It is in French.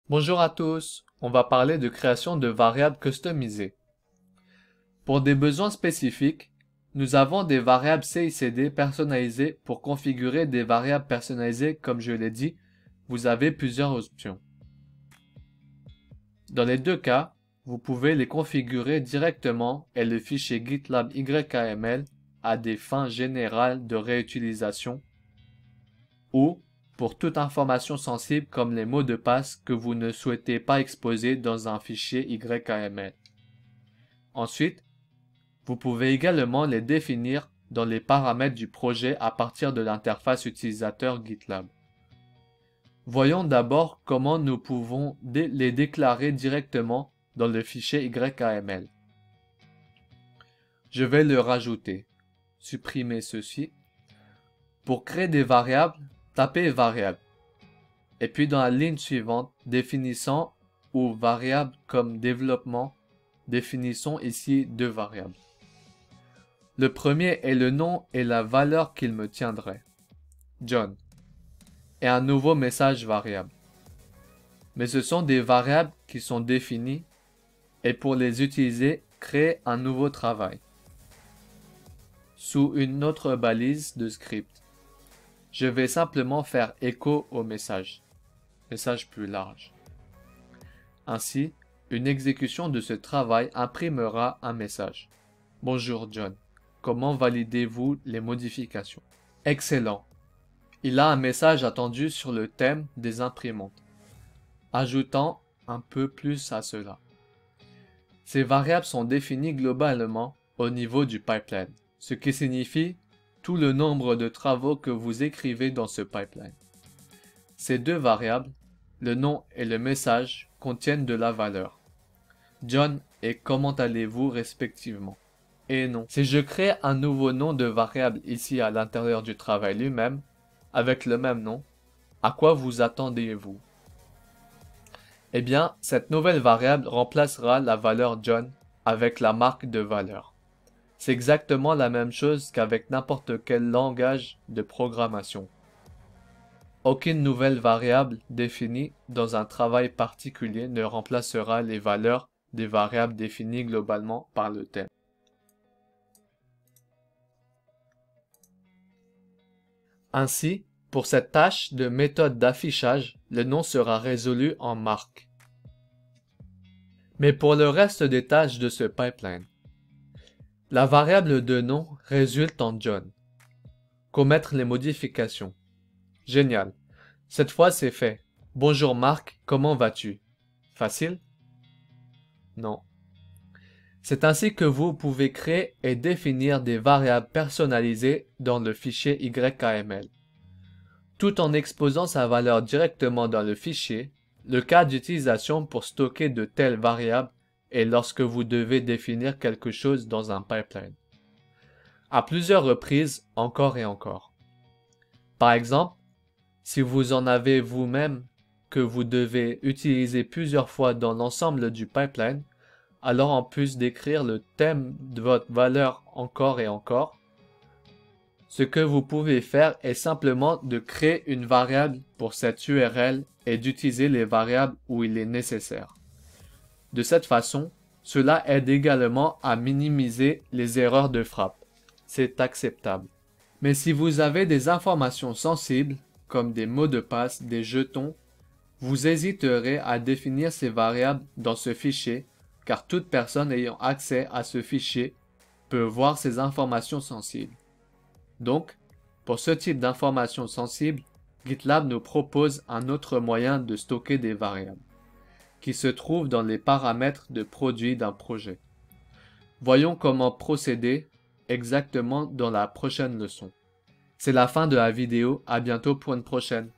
Bonjour à tous, on va parler de création de variables customisées. Pour des besoins spécifiques, nous avons des variables CICD personnalisées pour configurer des variables personnalisées. Comme je l'ai dit, vous avez plusieurs options. Dans les deux cas, vous pouvez les configurer directement et le fichier GitLab YAML à des fins générales de réutilisation ou pour toute information sensible comme les mots de passe que vous ne souhaitez pas exposer dans un fichier YAML. Ensuite, vous pouvez également les définir dans les paramètres du projet à partir de l'interface utilisateur GitLab. Voyons d'abord comment nous pouvons les déclarer directement dans le fichier YAML. Je vais le rajouter. Supprimer ceci. Pour créer des variables, tapez variable. Et puis dans la ligne suivante, définissant ou variable comme développement, définissons ici deux variables. Le premier est le nom et la valeur qu'il me tiendrait, John, et un nouveau message variable. Mais ce sont des variables qui sont définies et pour les utiliser, créer un nouveau travail sous une autre balise de script. Je vais simplement faire écho au message plus large. Ainsi, une exécution de ce travail imprimera un message. Bonjour John, comment validez-vous les modifications? Excellent. Il a un message attendu sur le thème des imprimantes. Ajoutant un peu plus à cela. Ces variables sont définies globalement au niveau du pipeline, ce qui signifie tout le nombre de travaux que vous écrivez dans ce pipeline. Ces deux variables, le nom et le message, contiennent de la valeur. John et comment allez-vous respectivement. Et non. Si je crée un nouveau nom de variable ici à l'intérieur du travail lui-même, avec le même nom, à quoi vous attendez-vous? Eh bien, cette nouvelle variable remplacera la valeur John avec la marque de valeur. C'est exactement la même chose qu'avec n'importe quel langage de programmation. Aucune nouvelle variable définie dans un travail particulier ne remplacera les valeurs des variables définies globalement par le thème. Ainsi, pour cette tâche de méthode d'affichage, le nom sera résolu en marque. Mais pour le reste des tâches de ce pipeline, la variable de nom résulte en John. Commettre les modifications. Génial. Cette fois c'est fait. Bonjour Marc, comment vas-tu? Facile? Non. C'est ainsi que vous pouvez créer et définir des variables personnalisées dans le fichier YAML. Tout en exposant sa valeur directement dans le fichier, le cas d'utilisation pour stocker de telles variables est lorsque vous devez définir quelque chose dans un pipeline. À plusieurs reprises, encore et encore. Par exemple, si vous en avez vous-même que vous devez utiliser plusieurs fois dans l'ensemble du pipeline, alors en plus d'écrire le thème de votre valeur encore et encore, ce que vous pouvez faire est simplement de créer une variable pour cette URL et d'utiliser les variables où il est nécessaire. De cette façon, cela aide également à minimiser les erreurs de frappe. C'est acceptable. Mais si vous avez des informations sensibles, comme des mots de passe, des jetons, vous hésiterez à définir ces variables dans ce fichier, car toute personne ayant accès à ce fichier peut voir ces informations sensibles. Donc, pour ce type d'informations sensibles, GitLab nous propose un autre moyen de stocker des variables, qui se trouve dans les paramètres de produit d'un projet. Voyons comment procéder exactement dans la prochaine leçon. C'est la fin de la vidéo, à bientôt pour une prochaine.